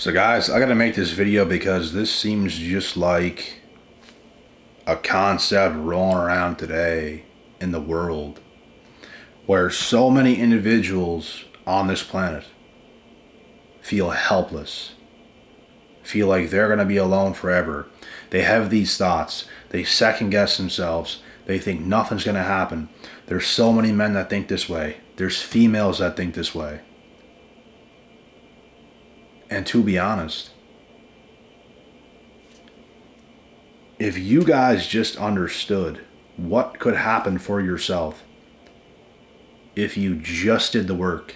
So guys, I gotta make this video because this seems just like a concept rolling around today in the world where so many individuals on this planet feel helpless, feel like they're gonna be alone forever. They have these thoughts, they second guess themselves, they think nothing's gonna happen. There's so many men that think this way, there's females that think this way. And to be honest, if you guys just understood what could happen for yourself if you just did the work,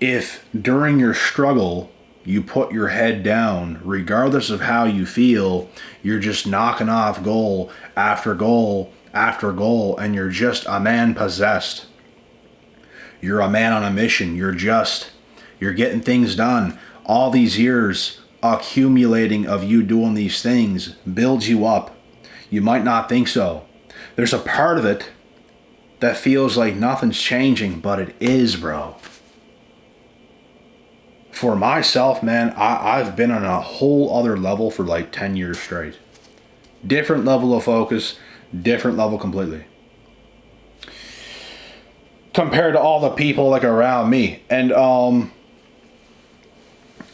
if during your struggle you put your head down, regardless of how you feel, you're just knocking off goal after goal after goal, and you're just a man possessed. You're a man on a mission. You're getting things done. All these years accumulating of you doing these things builds you up. You might not think so. There's a part of it that feels like nothing's changing, but it is, bro. For myself, man, I've been on a whole other level for like 10 years straight. Different level of focus, different level completely. Compared to all the people like around me. And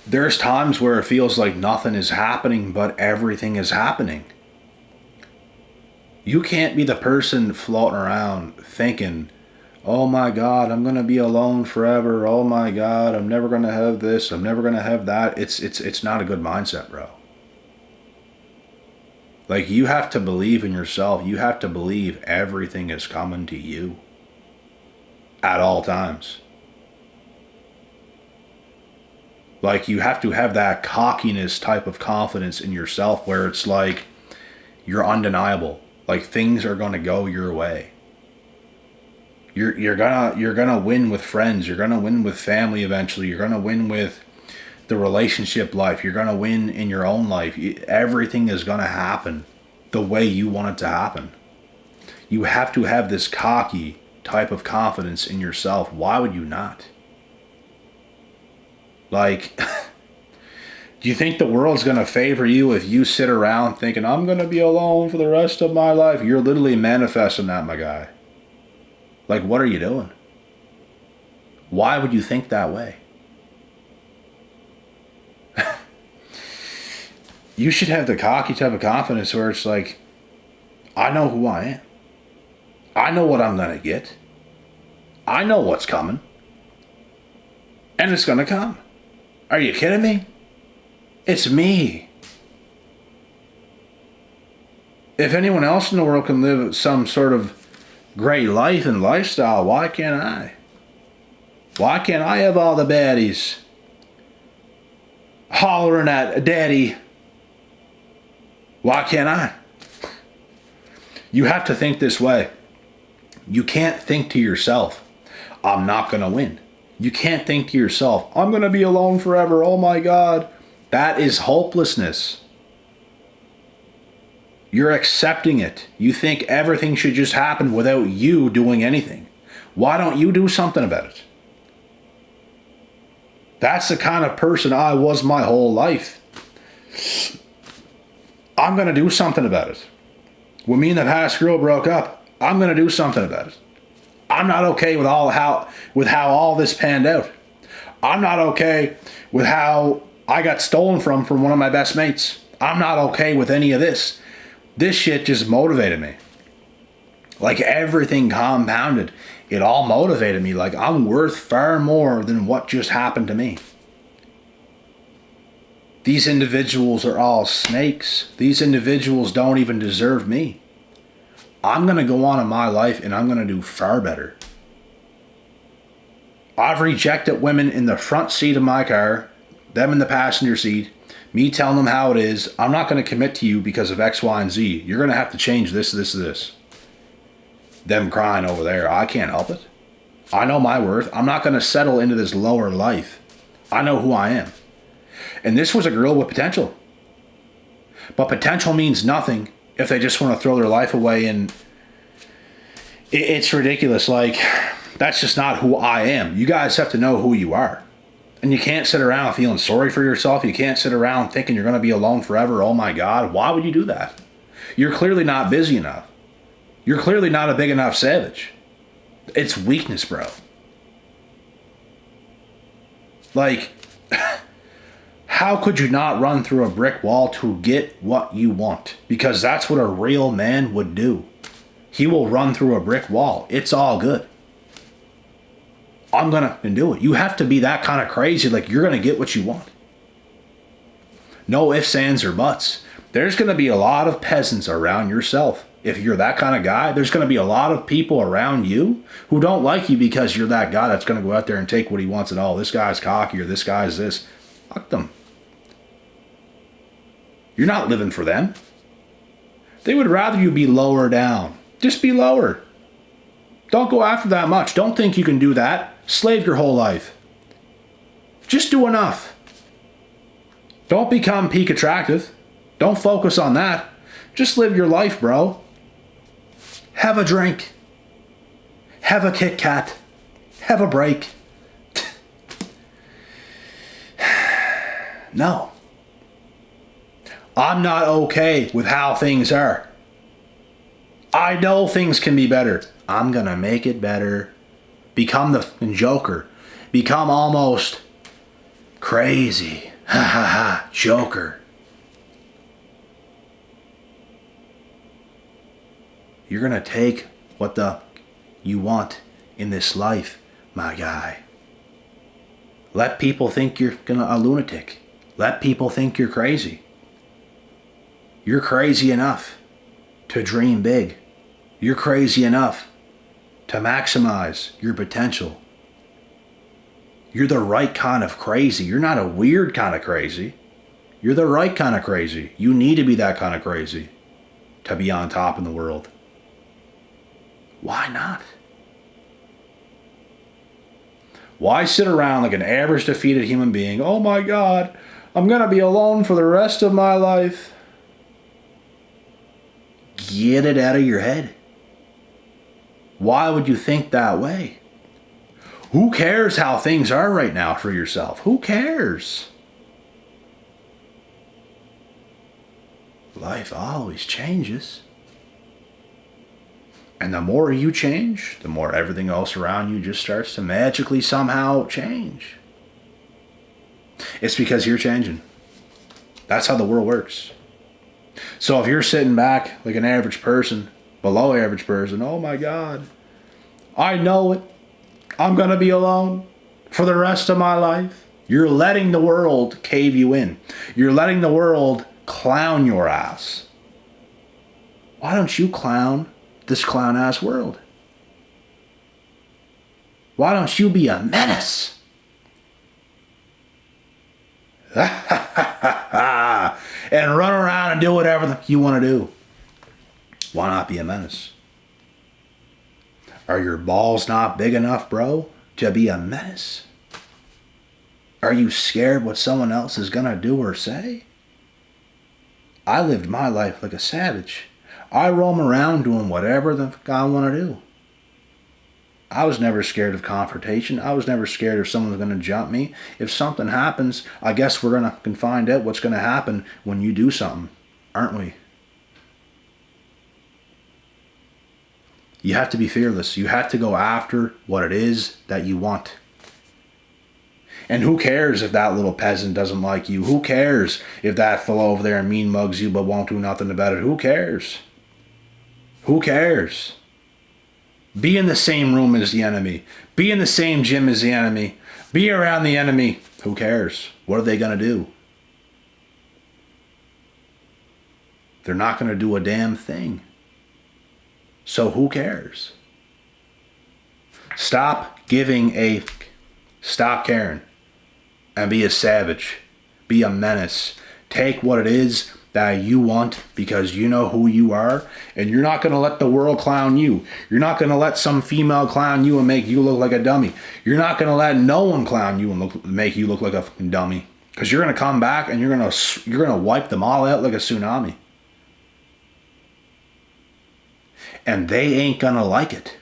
there's times where it feels like nothing is happening, but everything is happening. You can't be the person floating around thinking, oh my God, I'm going to be alone forever. Oh my God, I'm never going to have this. I'm never going to have that. It's not a good mindset, bro. Like, you have to believe in yourself. You have to believe everything is coming to you at all times. Like, you have to have that cockiness type of confidence in yourself where it's like you're undeniable. Like, things are going to go your way. You're gonna win with friends. You're gonna win with family eventually. You're gonna win with the relationship life. You're gonna win in your own life. Everything is gonna happen the way you want it to happen. You have to have this cocky type of confidence in yourself. Why would you not? Like, do you think the world's gonna favor you if you sit around thinking, I'm gonna be alone for the rest of my life? You're literally manifesting that, my guy. Like, what are you doing? Why would you think that way? You should have the cocky type of confidence where it's like, I know who I am. I know what I'm going to get. I know what's coming. And it's going to come. Are you kidding me? It's me. If anyone else in the world can live some sort of great life and lifestyle, why can't I? Why can't I have all the baddies hollering at daddy? Why can't I? You have to think this way. You can't think to yourself, I'm not going to win. You can't think to yourself, I'm going to be alone forever. Oh my God. That is hopelessness. You're accepting it. You think everything should just happen without you doing anything. Why don't you do something about it? That's the kind of person I was my whole life. I'm going to do something about it. When me and the past girl broke up, I'm going to do something about it. I'm not okay with how all this panned out. I'm not okay with how I got stolen from one of my best mates. I'm not okay with any of this. This shit just motivated me. Like, everything compounded. It all motivated me. Like, I'm worth far more than what just happened to me. These individuals are all snakes. These individuals don't even deserve me. I'm going to go on in my life and I'm going to do far better. I've rejected women in the front seat of my car, them in the passenger seat, me telling them how it is. I'm not going to commit to you because of X, Y, and Z. You're going to have to change this, this, this. Them crying over there. I can't help it. I know my worth. I'm not going to settle into this lower life. I know who I am. And this was a girl with potential. But potential means nothing if they just want to throw their life away. And it's ridiculous. Like, that's just not who I am. You guys have to know who you are. And you can't sit around feeling sorry for yourself. You can't sit around thinking you're going to be alone forever. Oh my God, why would you do that? You're clearly not busy enough. You're clearly not a big enough savage. It's weakness, bro. Like, how could you not run through a brick wall to get what you want? Because that's what a real man would do. He will run through a brick wall. It's all good. I'm gonna do it. You have to be that kind of crazy, like you're gonna get what you want. No ifs, ands, or buts. There's gonna be a lot of peasants around yourself. If you're that kind of guy, there's gonna be a lot of people around you who don't like you because you're that guy that's gonna go out there and take what he wants and, oh, this guy's cocky or this guy's this. Fuck them. You're not living for them. They would rather you be lower down. Just be lower. Don't go after that much. Don't think you can do that. Slave your whole life. Just do enough. Don't become peak attractive. Don't focus on that. Just live your life, bro. Have a drink. Have a Kit Kat. Have a break. No. I'm not okay with how things are. I know things can be better. I'm gonna make it better. Become the Joker. Become almost crazy. Ha ha ha. Joker. You're gonna take what you want in this life, my guy. Let people think you're a lunatic. Let people think you're crazy. You're crazy enough to dream big. You're crazy enough to maximize your potential. You're the right kind of crazy. You're not a weird kind of crazy. You're the right kind of crazy. You need to be that kind of crazy to be on top in the world. Why not? Why sit around like an average defeated human being? Oh my God, I'm going to be alone for the rest of my life. Get it out of your head. Why would you think that way? Who cares how things are right now for yourself? Who cares? Life always changes. And the more you change, the more everything else around you just starts to magically somehow change. It's because you're changing. That's how the world works. So if you're sitting back like an average person, below average person, oh my God, I know it. I'm going to be alone for the rest of my life. You're letting the world cave you in. You're letting the world clown your ass. Why don't you clown this clown ass world? Why don't you be a menace? And run around and do whatever you want to do. Why not be a menace? Are your balls not big enough, bro, to be a menace? Are you scared what someone else is going to do or say? I lived my life like a savage. I roam around doing whatever the fuck I want to do. I was never scared of confrontation. I was never scared if someone's going to jump me. If something happens, I guess we're going to find out what's going to happen when you do something, aren't we? You have to be fearless. You have to go after what it is that you want. And who cares if that little peasant doesn't like you? Who cares if that fellow over there mean mugs you but won't do nothing about it? Who cares? Who cares? Be in the same room as the enemy. Be in the same gym as the enemy. Be around the enemy. Who cares? What are they going to do? They're not going to do a damn thing. So who cares? Stop caring. And be a savage. Be a menace. Take what it is that you want because you know who you are, and you're not going to let the world clown you. You're not going to let some female clown you and make you look like a dummy. You're not going to let no one clown you and make you look like a fucking dummy, because you're going to come back and you're going to wipe them all out like a tsunami. And they ain't going to like it.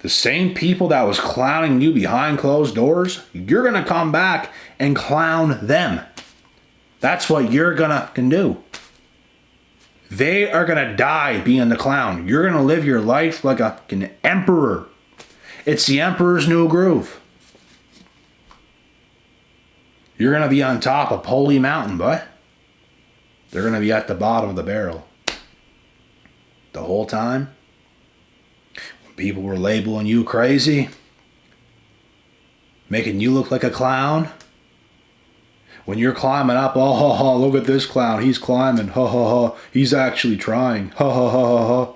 The same people that was clowning you behind closed doors, you're going to come back and clown them. That's what you're going to do. They are going to die being the clown. You're going to live your life like an emperor. It's the emperor's new groove. You're going to be on top of Holy Mountain, boy. They're going to be at the bottom of the barrel. The whole time, when people were labeling you crazy, making you look like a clown, when you're climbing up, oh, ha, ha, look at this clown, he's climbing, ha, ha, ha, he's actually trying, ha, ha, ha, ha, ha.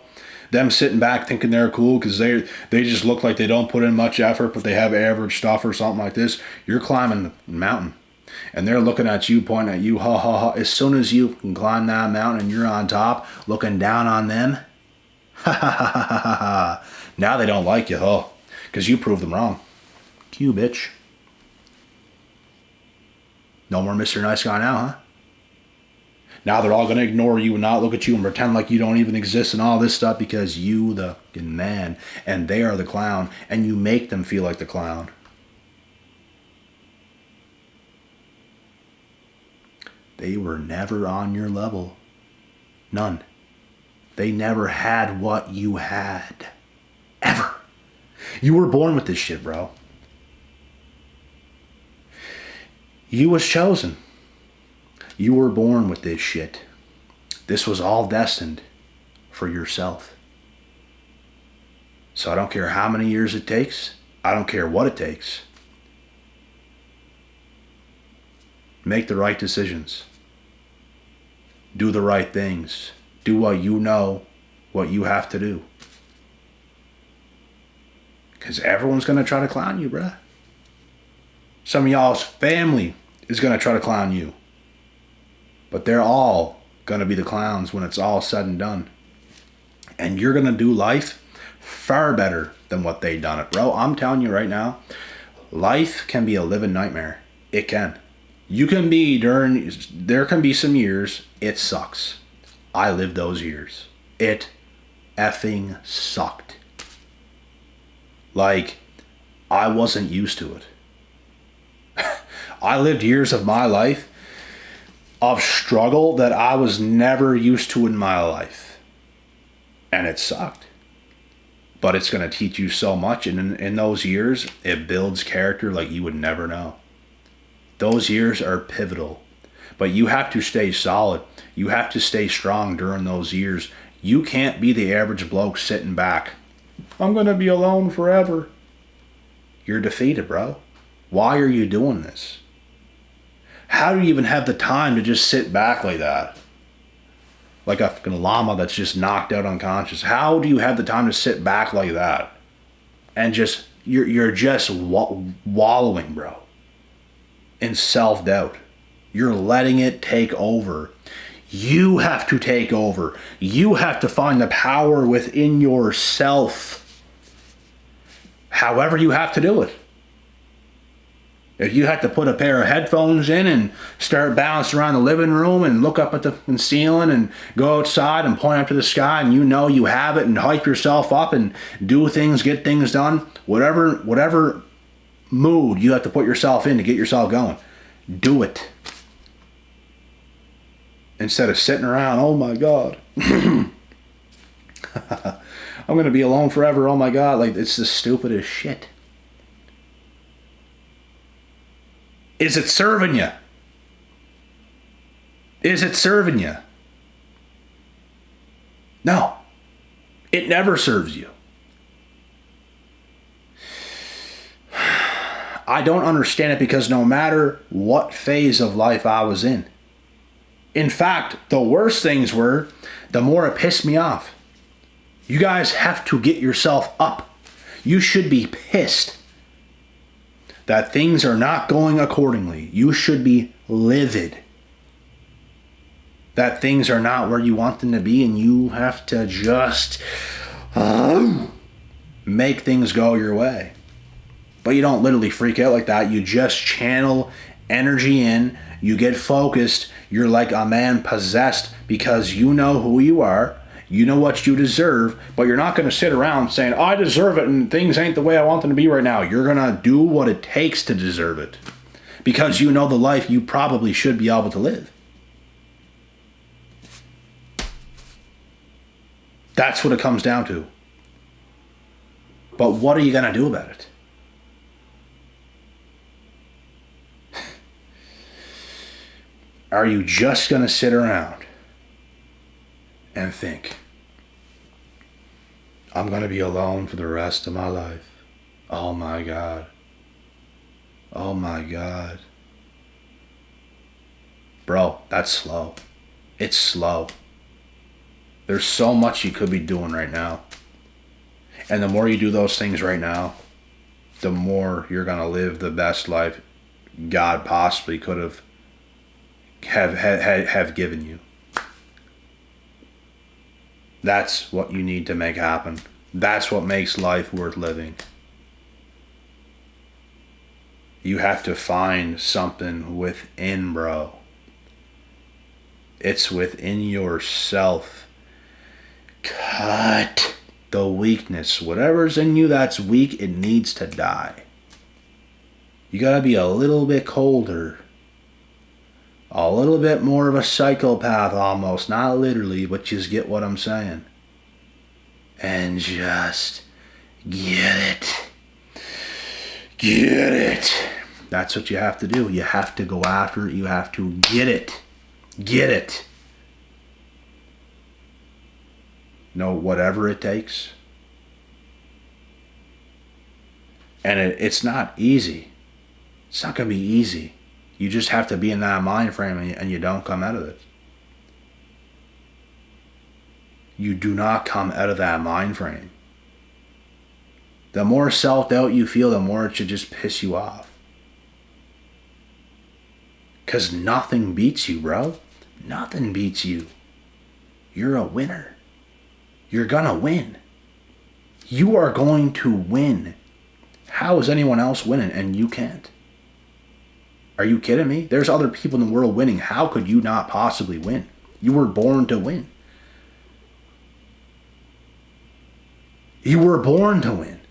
Them sitting back thinking they're cool because they just look like they don't put in much effort, but they have average stuff or something like this. You're climbing the mountain. And they're looking at you, pointing at you, ha, ha, ha. As soon as you can climb that mountain and you're on top, looking down on them, ha, ha, ha, ha, ha, ha. Now they don't like you, huh? Because you proved them wrong. Cue, bitch. No more Mr. Nice Guy now, huh? Now they're all going to ignore you and not look at you and pretend like you don't even exist and all this stuff because you the man and they are the clown and you make them feel like the clown. They were never on your level. None. They never had what you had. Ever. You were born with this shit, bro. You was chosen. You were born with this shit. This was all destined for yourself. So I don't care how many years it takes. I don't care what it takes. Make the right decisions. Do the right things. Do what you know, what you have to do. Because everyone's going to try to clown you, bruh. Some of y'all's family is going to try to clown you. But they're all going to be the clowns when it's all said and done. And you're going to do life far better than what they done it, bro. I'm telling you right now, life can be a living nightmare. It can. You can be there can be some years it sucks. I lived those years. It effing sucked. Like, I wasn't used to it. I lived years of my life of struggle that I was never used to in my life. And it sucked. But it's going to teach you so much. And in those years, it builds character like you would never know. Those years are pivotal. But you have to stay solid. You have to stay strong during those years. You can't be the average bloke sitting back. I'm going to be alone forever. You're defeated, bro. Why are you doing this? How do you even have the time to just sit back like that? Like a fucking llama that's just knocked out unconscious. How do you have the time to sit back like that? And just, you're just wallowing, bro. In self-doubt. You're letting it take over. You have to take over. You have to find the power within yourself. However you have to do it. If you have to put a pair of headphones in and start bouncing around the living room and look up at the ceiling and go outside and point up to the sky and you know you have it and hype yourself up and do things, get things done, whatever mood you have to put yourself in to get yourself going, do it. Instead of sitting around, oh my God. I'm going to be alone forever, oh my God. Like, it's the stupidest shit. Is it serving you? Is it serving you? No. It never serves you. I don't understand it because no matter what phase of life I was in fact, the worse things were, the more it pissed me off. You guys have to get yourself up. You should be pissed that things are not going accordingly. You should be livid that things are not where you want them to be, and you have to just make things go your way. But you don't literally freak out like that. You just channel energy in. You get focused. You're like a man possessed because you know who you are. You know what you deserve, but you're not going to sit around saying, I deserve it and things ain't the way I want them to be right now. You're going to do what it takes to deserve it because you know the life you probably should be able to live. That's what it comes down to. But what are you going to do about it? Are you just going to sit around and think, I'm going to be alone for the rest of my life? Oh my God. Oh my God. Bro, that's slow. It's slow. There's so much you could be doing right now. And the more you do those things right now, the more you're going to live the best life God possibly could have given you. That's what you need to make happen. That's what makes life worth living. You have to find something within, bro. It's within yourself. Cut the weakness. Whatever's in you that's weak, it needs to die. You gotta be a little bit colder. A little bit more of a psychopath almost. Not literally, but just get what I'm saying. And just get it. Get it. That's what you have to do. You have to go after it. You have to get it. Get it. No, whatever it takes. And it's not easy. It's not going to be easy. You just have to be in that mind frame and you don't come out of it. You do not come out of that mind frame. The more self-doubt you feel, the more it should just piss you off. Because nothing beats you, bro. Nothing beats you. You're a winner. You're gonna win. You are going to win. How is anyone else winning and you can't? Are you kidding me? There's other people in the world winning. How could you not possibly win? You were born to win. You were born to win.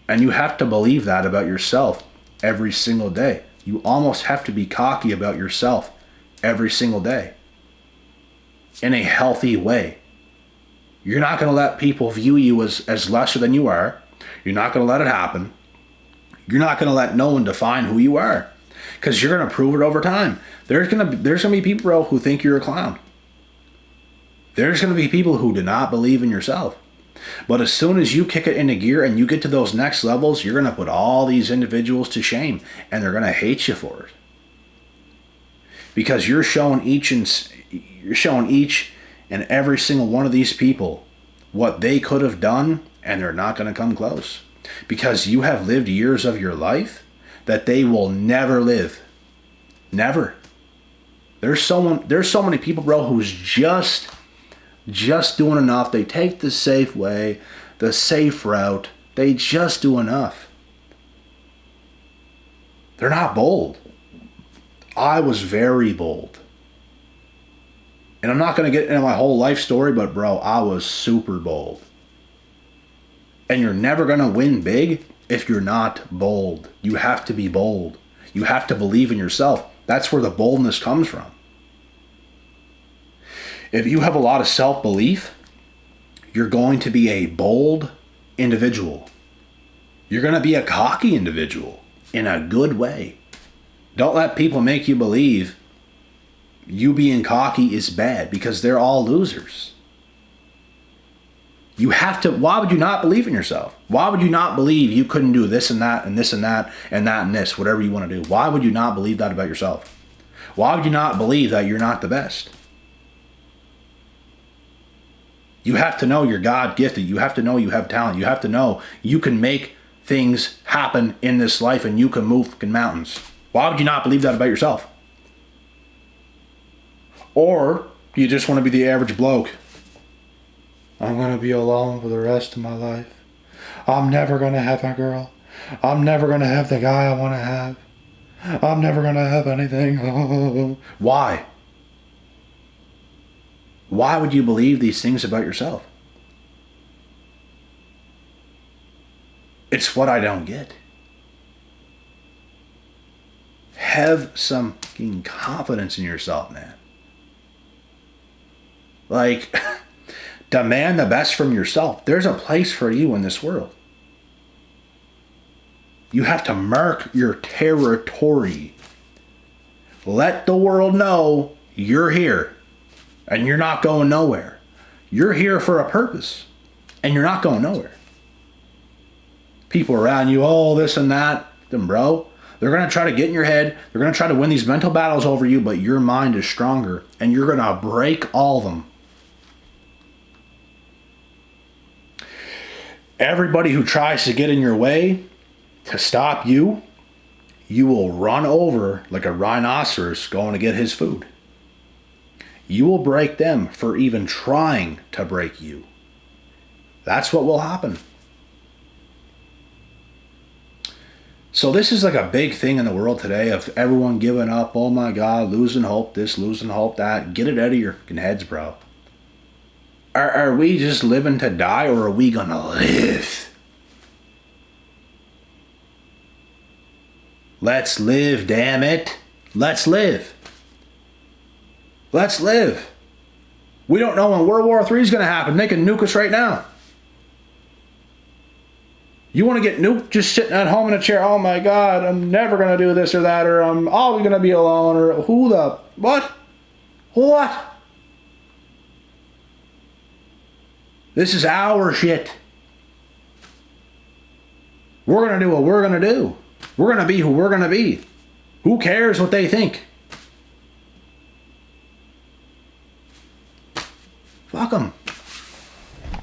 And you have to believe that about yourself every single day. You almost have to be cocky about yourself every single day. In a healthy way. You're not going to let people view you as lesser than you are. You're not going to let it happen. You're not going to let no one define who you are. Because you're going to prove it over time. There's going to be people, bro, who think you're a clown. There's going to be people who do not believe in yourself. But as soon as you kick it into gear and you get to those next levels, you're going to put all these individuals to shame. And they're going to hate you for it. Because you're showing each and every single one of these people what they could have done, and they're not going to come close. Because you have lived years of your life that they will never live. Never. There's so many people, bro, who's just doing enough. They take the safe way, the safe route. They just do enough. They're not bold. I was very bold. And I'm not going to get into my whole life story, but bro, I was super bold. And you're never going to win big if you're not bold. You have to be bold. You have to believe in yourself. That's where the boldness comes from. If you have a lot of self-belief, you're going to be a bold individual. You're going to be a cocky individual in a good way. Don't let people make you believe you being cocky is bad, because they're all losers. You have to, why would you not believe in yourself? Why would you not believe you couldn't do this and that and this and that and that and this, whatever you want to do? Why would you not believe that about yourself? Why would you not believe that you're not the best? You have to know you're God gifted. You have to know you have talent. You have to know you can make things happen in this life and you can move fucking mountains. Why would you not believe that about yourself? Or you just want to be the average bloke. I'm going to be alone for the rest of my life. I'm never going to have a girl. I'm never going to have the guy I want to have. I'm never going to have anything. Why? Why would you believe these things about yourself? It's what I don't get. Have some fucking confidence in yourself, man. Like, demand the best from yourself. There's a place for you in this world. You have to mark your territory. Let the world know you're here and you're not going nowhere. You're here for a purpose and you're not going nowhere. People around you, oh, this and that, then bro, they're going to try to get in your head. They're going to try to win these mental battles over you, but your mind is stronger and you're going to break all of them. Everybody who tries to get in your way to stop you, you will run over like a rhinoceros going to get his food. You will break them for even trying to break you. That's what will happen. So this is like a big thing in the world today of everyone giving up. Oh my God, losing hope, this, losing hope, that. Get it out of your fucking heads, bro. Are we just living to die, or are we gonna live? Let's live, damn it. Let's live. Let's live. We don't know when World War III is going to happen. They can nuke us right now. You want to get nuked just sitting at home in a chair? Oh my God, I'm never going to do this or that, or I'm always going to be alone, or who the... What? What? This is our shit. We're going to do what we're going to do. We're going to be who we're going to be. Who cares what they think? Fuck them.